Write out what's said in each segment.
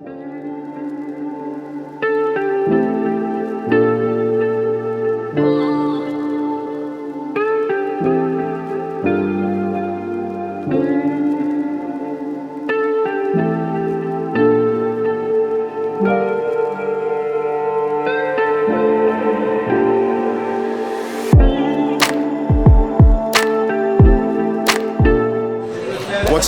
What's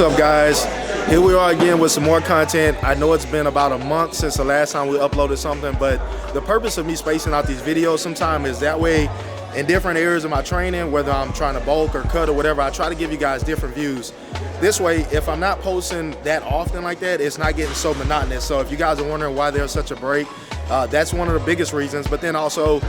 up, guys? Here we are again with some more content. I know it's been about a month since the last time we uploaded something, but the purpose of me spacing out these videos sometimes is that way in different areas of my training, whether I'm trying to bulk or cut or whatever, I try to give you guys different views. This way, if I'm not posting that often like that, it's not getting so monotonous. So if you guys are wondering why there's such a break, that's one of the biggest reasons. But then also,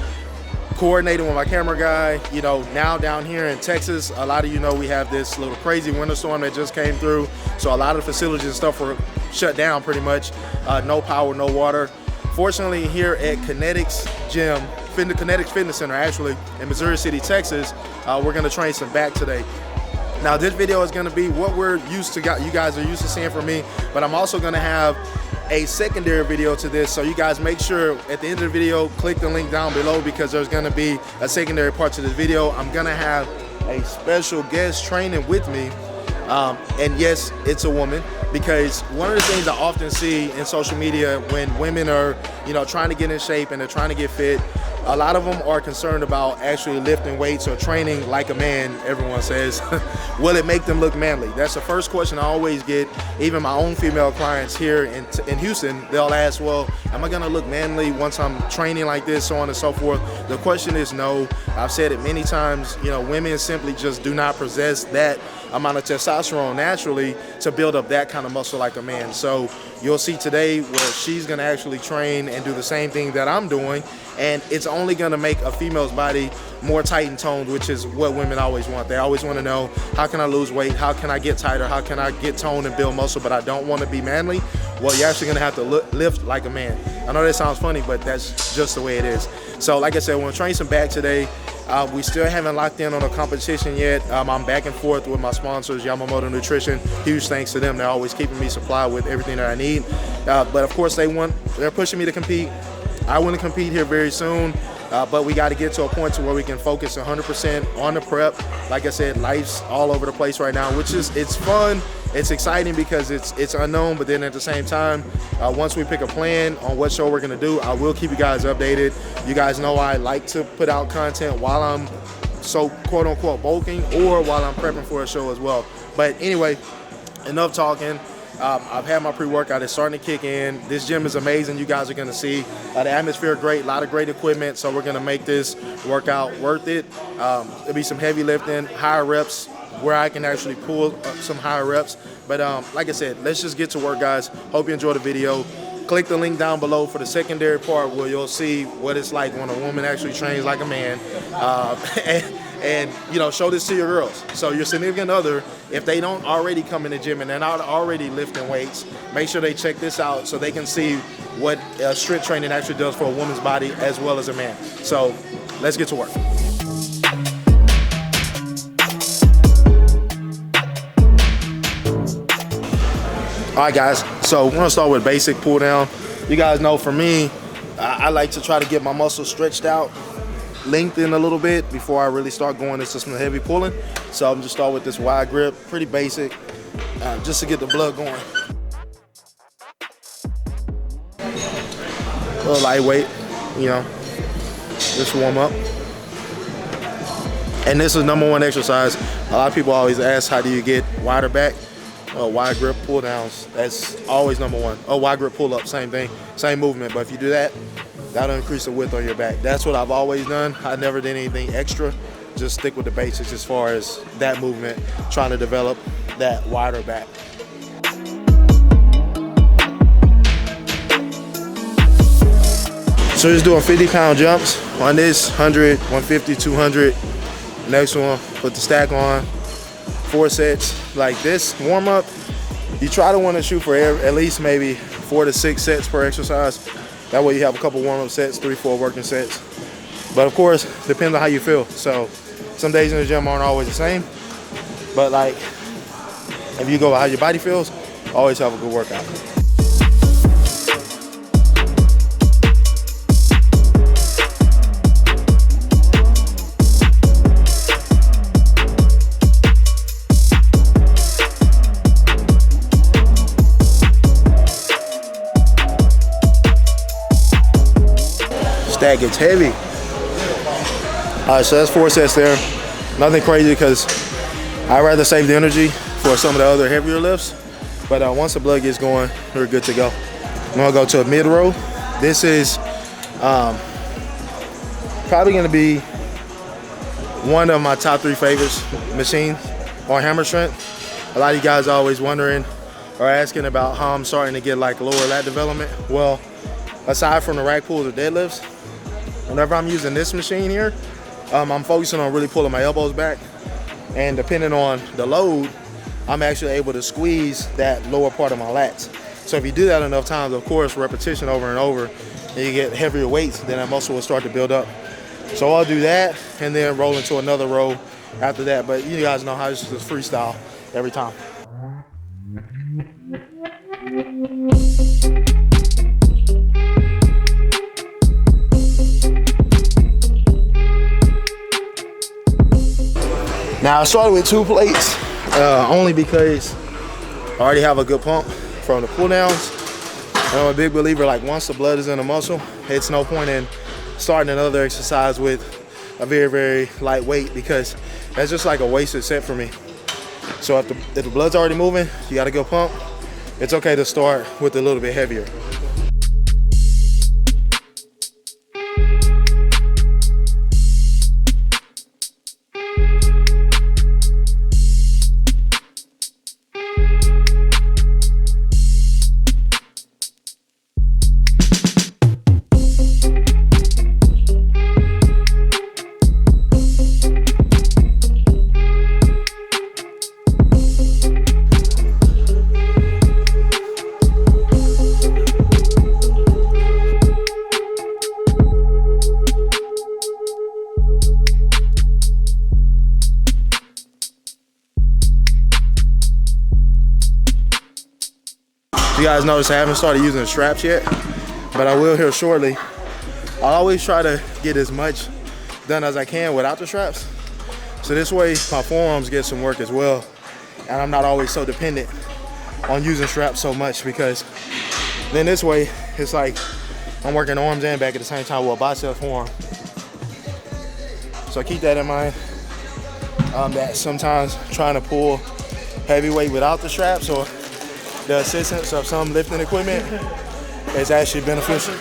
coordinating with my camera guy, you know, now down here in Texas, a lot of you know we have this little crazy winter storm that just came through. So a lot of the facilities and stuff were shut down pretty much. No power, no water. Fortunately, here at Kinetics Gym, Kinetics Fitness Center actually, in Missouri City, Texas, we're gonna train some back today. Now this video is gonna be what we're used to, you guys are used to seeing from me, but I'm also gonna have a secondary video to this, so you guys make sure at the end of the video click the link down below, because there's going to be a secondary part to this video. I'm going to have a special guest training with me, and yes, it's a woman, because one of the things I often see in social media when women are, you know, trying to get in shape and they're trying to get fit, a lot of them are concerned about actually lifting weights or training like a man, everyone says. Will it make them look manly? That's the first question I always get. Even my own female clients here in Houston, they'll ask, well, am I gonna look manly once I'm training like this, so on and so forth? The question is no. I've said it many times, you know, women simply just do not possess that amount of testosterone naturally to build up that kind of muscle like a man. So you'll see today where she's gonna actually train and do the same thing that I'm doing, and it's only gonna make a female's body more tight and toned, which is what women always want. They always wanna know, how can I lose weight? How can I get tighter? How can I get toned and build muscle, but I don't wanna be manly? Well, you're actually gonna have to lift like a man. I know that sounds funny, but that's just the way it is. So like I said, we're gonna train some back today. We still haven't locked in on a competition yet. I'm back and forth with my sponsors, Yamamoto Nutrition. Huge thanks to them. They're always keeping me supplied with everything that I need. But of course, they're pushing me to compete. I want to compete here very soon, but we got to get to a point to where we can focus 100% on the prep. Like I said, life's all over the place right now, which is, it's fun. It's exciting because it's unknown, but then at the same time, once we pick a plan on what show we're gonna do, I will keep you guys updated. You guys know I like to put out content while I'm so quote unquote bulking, or while I'm prepping for a show as well. But anyway, enough talking. I've had my pre-workout, it's starting to kick in. This gym is amazing, you guys are gonna see. The atmosphere great, a lot of great equipment, so we're gonna make this workout worth it. There'll be some heavy lifting, higher reps, where I can actually pull some higher reps. But like I said, let's just get to work, guys. Hope you enjoy the video. Click the link down below for the secondary part where you'll see what it's like when a woman actually trains like a man. And you know, show this to your girls. So your significant other, if they don't already come in the gym and they're not already lifting weights, make sure they check this out so they can see what strength training actually does for a woman's body as well as a man. So let's get to work. All right, guys, so we're gonna start with basic pull down. You guys know for me, I like to try to get my muscles stretched out, lengthen a little bit before I really start going into some heavy pulling. So I'm just start with this wide grip, pretty basic, just to get the blood going. A little lightweight, you know, just warm up. And this is #1 exercise. A lot of people always ask, how do you get wider back? Wide grip pull downs, that's always #1. Oh, wide grip pull up, same thing, same movement. But if you do that, that'll increase the width on your back. That's what I've always done. I never did anything extra. Just stick with the basics as far as that movement, trying to develop that wider back. So just doing 50-pound jumps on this, 100, 150, 200. Next one, put the stack on. 4 sets like this. Warm up, you try to want to shoot for at least maybe 4 to 6 sets per exercise. That way you have a couple warm-up sets, 3, 4 working sets. But of course, depends on how you feel. So some days in the gym aren't always the same. But like, if you go by how your body feels, always have a good workout. that gets heavy. All right, so that's 4 sets there. Nothing crazy because I'd rather save the energy for some of the other heavier lifts. But once the blood gets going, we're good to go. I'm gonna go to a mid row. This is probably gonna be one of my top 3 favorites machines on hammer strength. A lot of you guys are always wondering or asking about how I'm starting to get like lower lat development. Well, aside from the rack pulls or deadlifts, whenever I'm using this machine here, I'm focusing on really pulling my elbows back, and depending on the load, I'm actually able to squeeze that lower part of my lats. So if you do that enough times, of course, repetition over and over, and you get heavier weights, then that muscle will start to build up. So I'll do that and then roll into another row after that. But you guys know how this is freestyle every time. Now I started with 2 plates only because I already have a good pump from the pull downs. And I'm a big believer, like once the blood is in the muscle, it's no point in starting another exercise with a very, very light weight, because that's just like a wasted set for me. So if the blood's already moving, you got a good pump, it's okay to start with a little bit heavier. You guys notice I haven't started using the straps yet, but I will here shortly. I always try to get as much done as I can without the straps. So this way my forearms get some work as well. And I'm not always so dependent on using straps so much, because then this way it's like I'm working arms and back at the same time with a bicep forearm. So keep that in mind, that sometimes trying to pull heavy weight without the straps or the assistance of some lifting equipment is actually beneficial.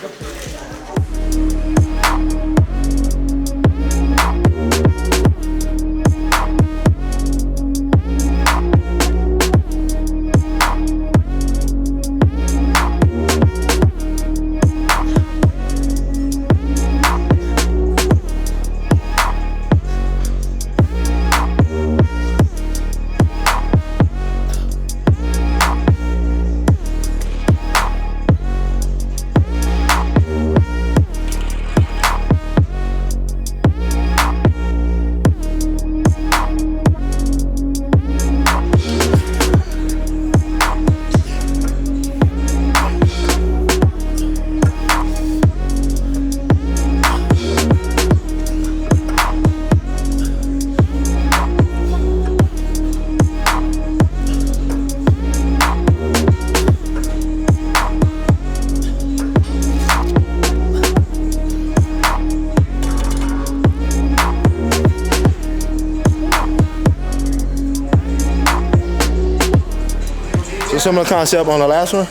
So similar concept on the last one.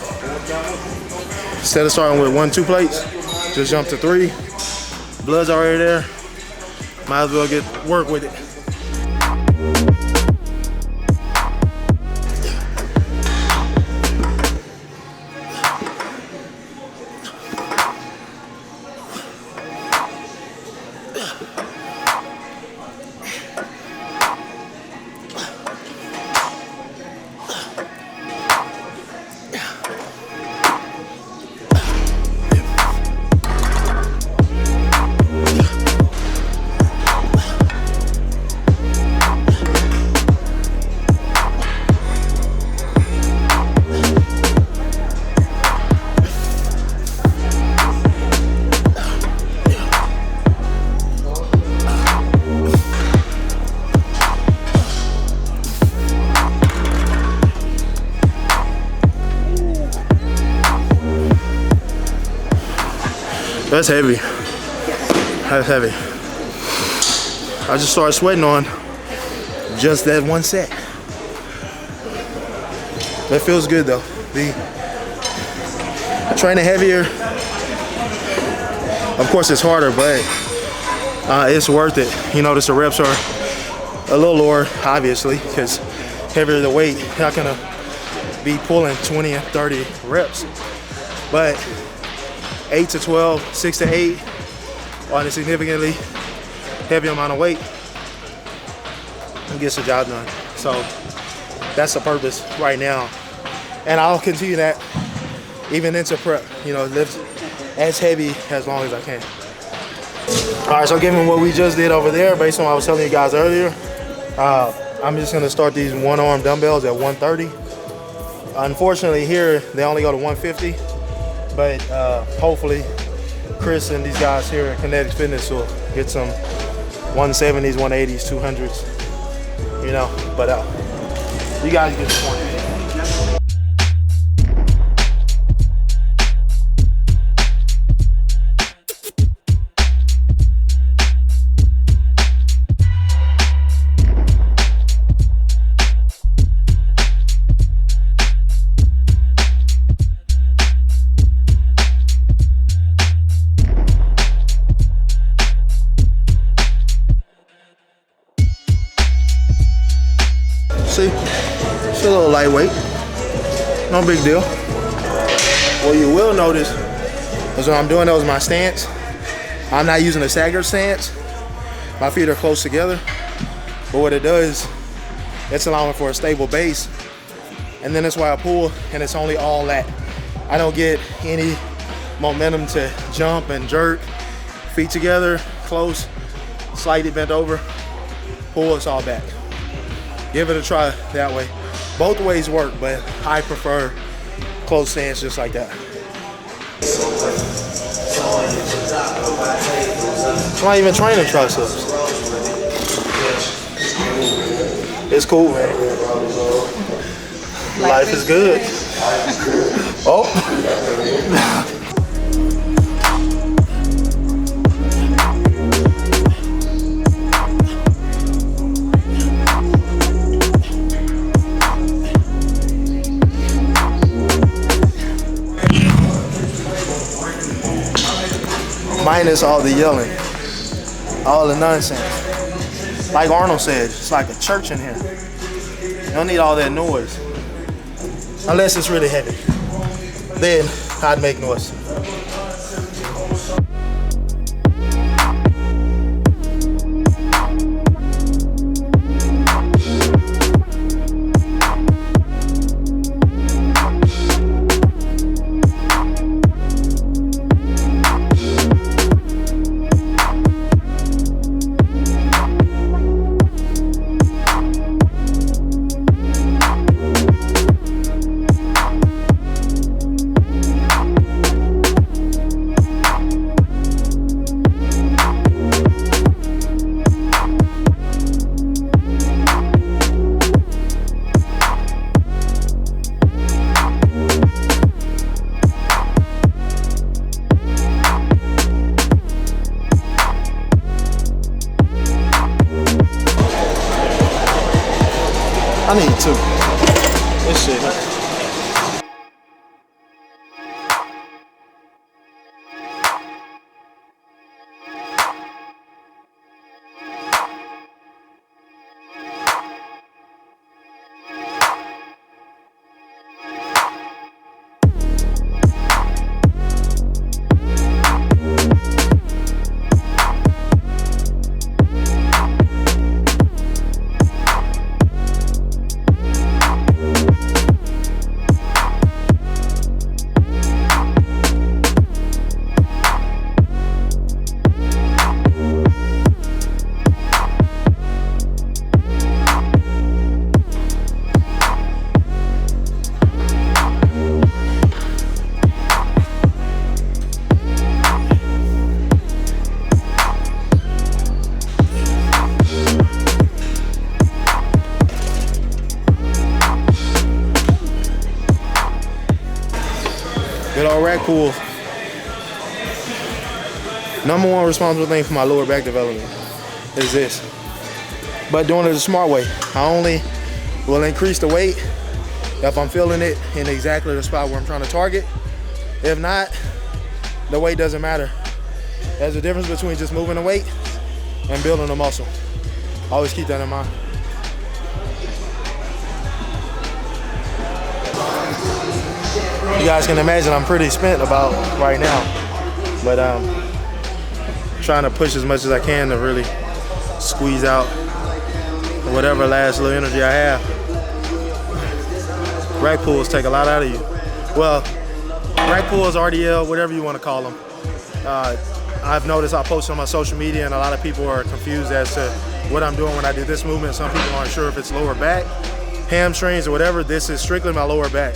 Instead of starting with 1-2 plates, just jump to 3. Blood's already there. Might as well get work with it. That's heavy. That's heavy. I just started sweating on just that one set. That feels good though. Training heavier, of course it's harder, but it's worth it. You notice the reps are a little lower, obviously, because heavier the weight, you're not gonna be pulling 20 and 30 reps. But 8 to 12, 6 to 8 on a significantly heavy amount of weight and gets the job done. So that's the purpose right now. And I'll continue that even into prep, you know, lift as heavy as long as I can. All right, so given what we just did over there, based on what I was telling you guys earlier, I'm just gonna start these one-arm dumbbells at 130. Unfortunately here, they only go to 150, but hopefully Chris and these guys here at Kinetic Fitness will get some 170s, 180s, 200s, you know, but you guys get the point. See, it's a little lightweight, no big deal. What you will notice is when I'm doing those, my stance, I'm not using a stagger stance. My feet are close together, but what it does, it's allowing for a stable base. And then that's why I pull, and it's only all that. I don't get any momentum to jump and jerk. Feet together, close, slightly bent over, pull, it's all back. Give it a try that way. Both ways work, but I prefer close stance just like that. I'm not even training triceps. It's cool, man. Life is good. Oh. Minus all the yelling, all the nonsense. Like Arnold said, it's like a church in here. You don't need all that noise. Unless it's really heavy. Then I'd make noise. I need two. This shit. Good old rack pull. Number one responsible thing for my lower back development is this. But doing it the smart way. I only will increase the weight if I'm feeling it in exactly the spot where I'm trying to target. If not, the weight doesn't matter. There's a difference between just moving the weight and building the muscle. Always keep that in mind. You guys can imagine I'm pretty spent about right now, but trying to push as much as I can to really squeeze out whatever last little energy I have. Rack pulls take a lot out of you. Well, rack pulls, RDL, whatever you want to call them. I've noticed I post on my social media and a lot of people are confused as to what I'm doing when I do this movement. Some people aren't sure if it's lower back, hamstrings, or whatever. This is strictly my lower back.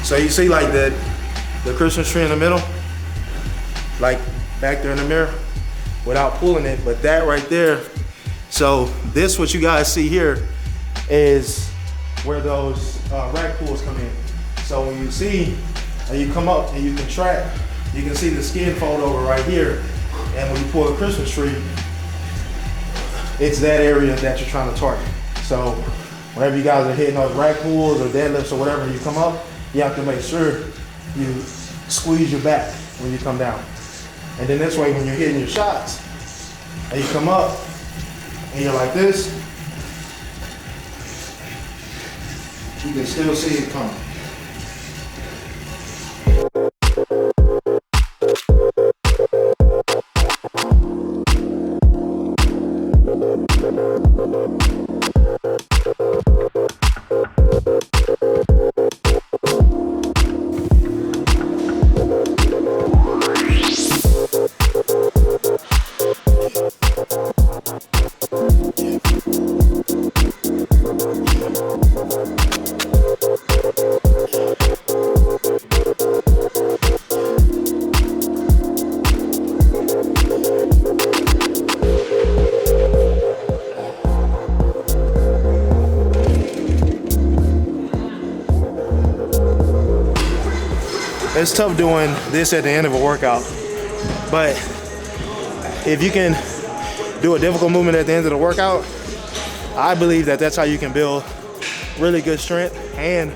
So you see like the Christmas tree in the middle, like back there in the mirror, without pulling it, but that right there. So this, what you guys see here, is where those rack pulls come in. So when you see, and you come up and you contract, you can see the skin fold over right here. And when you pull a Christmas tree, it's that area that you're trying to target. So whenever you guys are hitting those rack pulls or deadlifts or whatever, you come up, you have to make sure you squeeze your back when you come down. And then this way, when you're hitting your shots, and you come up, and you're like this, you can still see it coming. It's tough doing this at the end of a workout, but if you can do a difficult movement at the end of the workout, I believe that that's how you can build really good strength and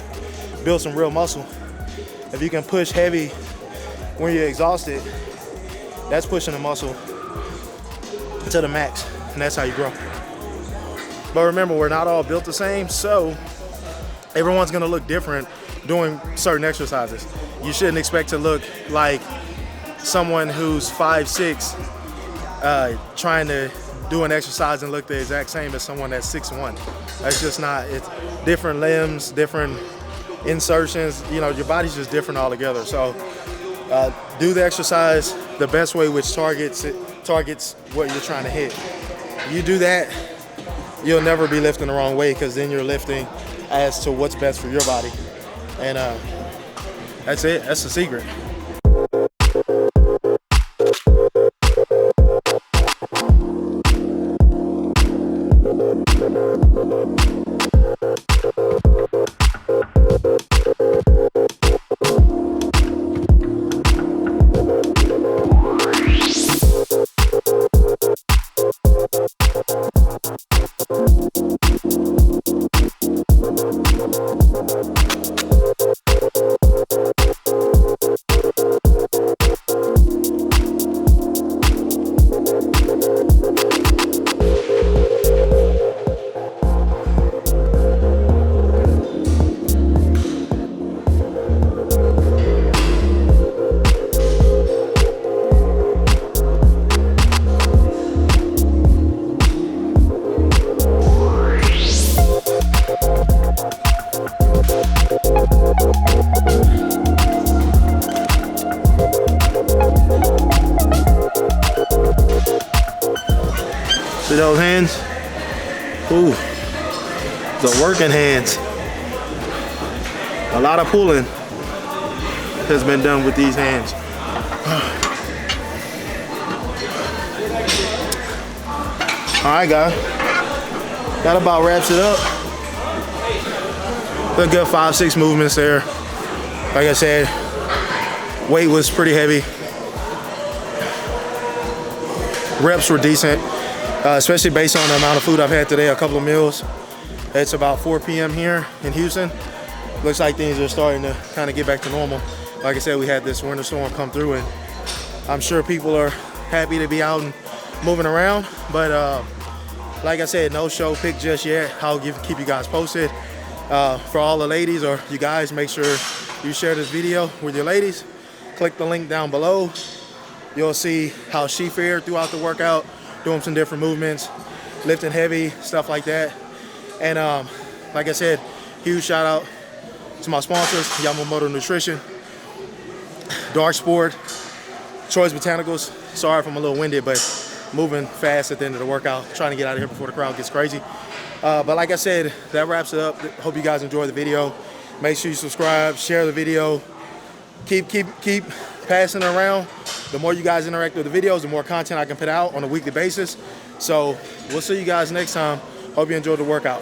build some real muscle. If you can push heavy when you're exhausted, that's pushing the muscle to the max, and that's how you grow. But remember, we're not all built the same, so everyone's gonna look different doing certain exercises. You shouldn't expect to look like someone who's 5'6", trying to do an exercise and look the exact same as someone that's 6'1". That's just not, it's different limbs, different insertions, you know, your body's just different altogether. So do the exercise the best way, which targets what you're trying to hit. You do that, you'll never be lifting the wrong way, because then you're lifting as to what's best for your body. And that's it, that's the secret. See those hands? Ooh, the working hands. A lot of pulling has been done with these hands. All right, guys. That about wraps it up. A good 5-6 movements there. Like I said, weight was pretty heavy. reps were decent, especially based on the amount of food I've had today, a couple of meals. It's about 4 p.m. here in Houston. Looks like things are starting to kind of get back to normal. Like I said, we had this winter storm come through, and I'm sure people are happy to be out and moving around. But like I said, no show pick just yet. I'll keep you guys posted. For all the ladies or you guys, make sure you share this video with your ladies. Click the link down below. You'll see how she fared throughout the workout, doing some different movements, lifting heavy, stuff like that. And like I said, huge shout out to my sponsors, Yamamoto Nutrition, Darc Sports, Choice Botanicals. Sorry if I'm a little winded, but moving fast at the end of the workout, trying to get out of here before the crowd gets crazy. But like I said, that wraps it up. Hope you guys enjoyed the video. Make sure you subscribe, share the video. Keep passing it around. The more you guys interact with the videos, the more content I can put out on a weekly basis. So we'll see you guys next time. Hope you enjoyed the workout.